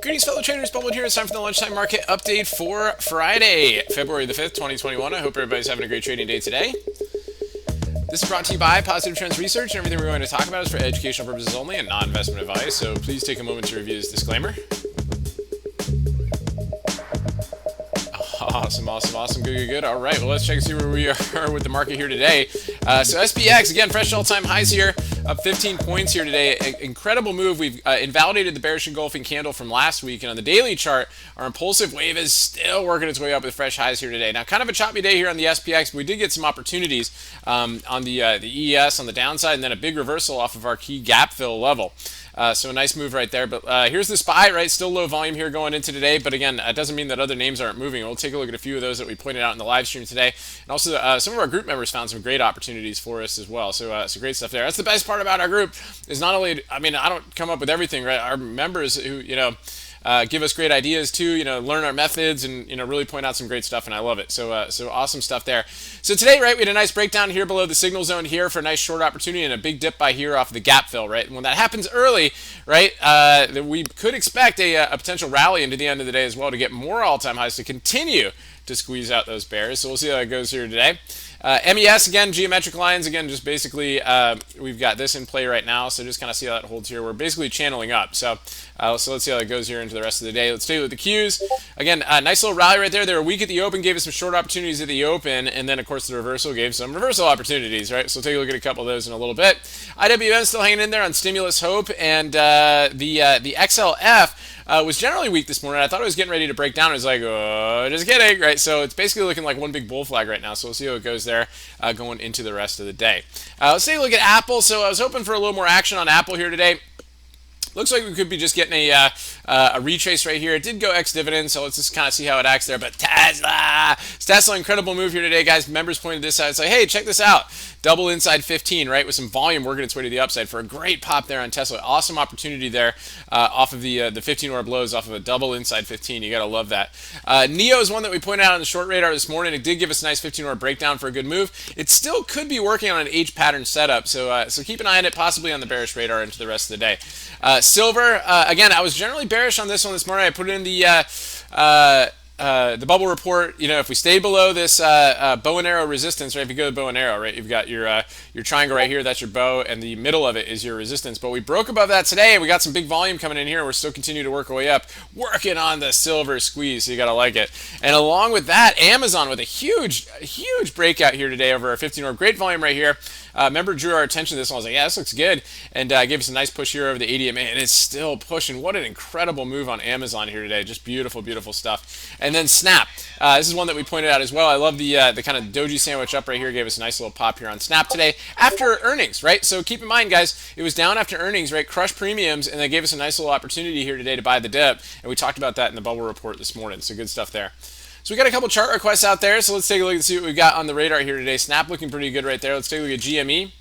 Greetings, fellow traders. Bubble here. It's time for the lunchtime market update for Friday, February the 5th, 2021. I hope everybody's having a great trading day today. This is brought to you by Positive Trends Research, and everything we're going to talk about is for educational purposes only and non-investment advice, so please take a moment to review this disclaimer. Awesome. Good. All right, well, let's check and see where we are with the market here today. So SPX, again, fresh all-time highs here, up 15 points here today. Incredible move. We've invalidated the bearish engulfing candle from last week, and on the daily chart, our impulsive wave is still working its way up with fresh highs here today. Now, kind of a choppy day here on the SPX, but we did get some opportunities on the ES on the downside, and then a big reversal off of our key gap fill level. So a nice move right there. But here's the SPY, right? Still low volume here going into today. But again, it doesn't mean that other names aren't moving. We'll take a look at a few of those that we pointed out in the live stream today. And also, some of our group members found some great opportunities for us as well. So great stuff there. That's the best part about our group is not only, I don't come up with everything, right? Our members who, give us great ideas too, learn our methods and, really point out some great stuff, and I love it. So awesome stuff there. So today, right, we had a nice breakdown here below the signal zone here for a nice short opportunity and a big dip by here off the gap fill, right? And when that happens early, right, we could expect a potential rally into the end of the day as well to get more all-time highs to continue to squeeze out those bears. So we'll see how it goes here today. MES, again, geometric lines, again, just basically we've got this in play right now, so just kind of see how that holds here. We're basically channeling up, so let's see how that goes here into the rest of the day. Let's stay with the Qs. Again, nice little rally right there. They were weak at the open, gave us some short opportunities at the open, and then, of course, the reversal gave some reversal opportunities, right? So we'll take a look at a couple of those in a little bit. IWM still hanging in there on stimulus hope, and the XLF was generally weak this morning. I thought it was getting ready to break down. I was like, oh, just kidding, right? So it's basically looking like one big bull flag right now. So we'll see how it goes there going into the rest of the day. Let's take a look at Apple. So I was hoping for a little more action on Apple here today. Looks like we could be just getting a retrace right here. It did go ex-dividend, so let's just kind of see how it acts there. But Tesla, incredible move here today, guys. Members pointed this out. It's like, hey, check this out. Double inside 15, right, with some volume working its way to the upside for a great pop there on Tesla. Awesome opportunity there off of the 15 orb blows off of a double inside 15. You got to love that. NEO is one that we pointed out on the short radar this morning. It did give us a nice 15 orb breakdown for a good move. It still could be working on an H pattern setup, so keep an eye on it, possibly on the bearish radar into the rest of the day. Silver, again, I was generally bearish on this one this morning. I put it in the bubble report. If we stay below this bow and arrow resistance, right? If you go to bow and arrow, right, you've got your triangle right here. That's your bow, and the middle of it is your resistance. But we broke above that today, and we got some big volume coming in here. We're still continuing to work our way up, working on the silver squeeze. So you gotta like it. And along with that, Amazon with a huge breakout here today over our 15 orb. Great volume right here. Member drew our attention to this one. I was like, yeah, this looks good, and gave us a nice push here over the 80 MA, and it's still pushing. What an incredible move on Amazon here today. Just beautiful stuff. And then Snap. This is one that we pointed out as well. I love the kind of doji sandwich up right here. Gave us a nice little pop here on Snap today after earnings, right? So keep in mind, guys, it was down after earnings, right? Crushed premiums, and they gave us a nice little opportunity here today to buy the dip, and we talked about that in the bubble report this morning. So good stuff there. So we got a couple chart requests out there, so let's take a look and see what we got on the radar here today. Snap looking pretty good right there. Let's take a look at GME.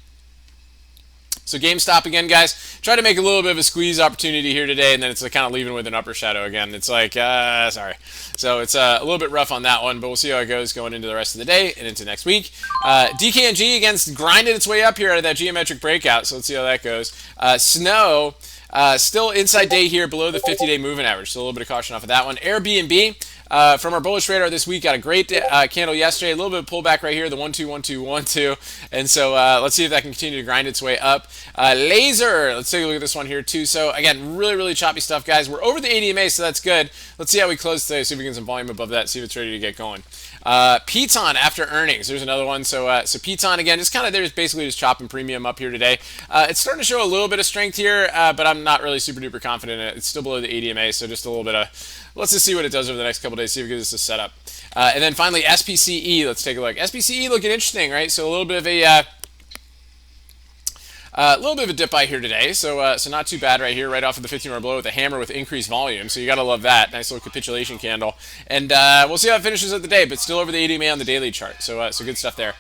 So GameStop again, guys. Try to make a little bit of a squeeze opportunity here today, and then it's kind of leaving with an upper shadow again. It's like, sorry. So it's a little bit rough on that one, but we'll see how it goes going into the rest of the day and into next week. DKNG, again, grinded its way up here out of that geometric breakout, so let's see how that goes. Snow, still inside day here below the 50-day moving average, so a little bit of caution off of that one. Airbnb. From our bullish radar this week, got a great candle yesterday. A little bit of pullback right here, the 1 2 1 2 1 2, and so let's see if that can continue to grind its way up. Laser, let's take a look at this one here too. So again, really choppy stuff, guys. We're over the 80 MA, so that's good. Let's see how we close today. See if we can get some volume above that. See if it's ready to get going. Piton after earnings. There's another one. So Piton again, just kind of there's basically just chopping premium up here today. It's starting to show a little bit of strength here, but I'm not really super duper confident in it. It's still below the 80 MA, so just a little bit of. Let's just see what it does over the next couple days, see if it gives us a setup. And then finally, SPCE. Let's take a look. SPCE looking interesting, right? So a little bit of a dip by here today. So not too bad right here, right off of the 15-hour blow with a hammer with increased volume. So you got to love that. Nice little capitulation candle. And we'll see how it finishes at the day, but still over the 80 MA on the daily chart. So good stuff there.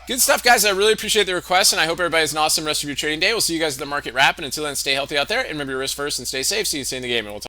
Good stuff, guys. I really appreciate the request, and I hope everybody has an awesome rest of your trading day. We'll see you guys at the market wrap, and until then, stay healthy out there, and remember your risk first and stay safe. See you in the game, and we'll talk.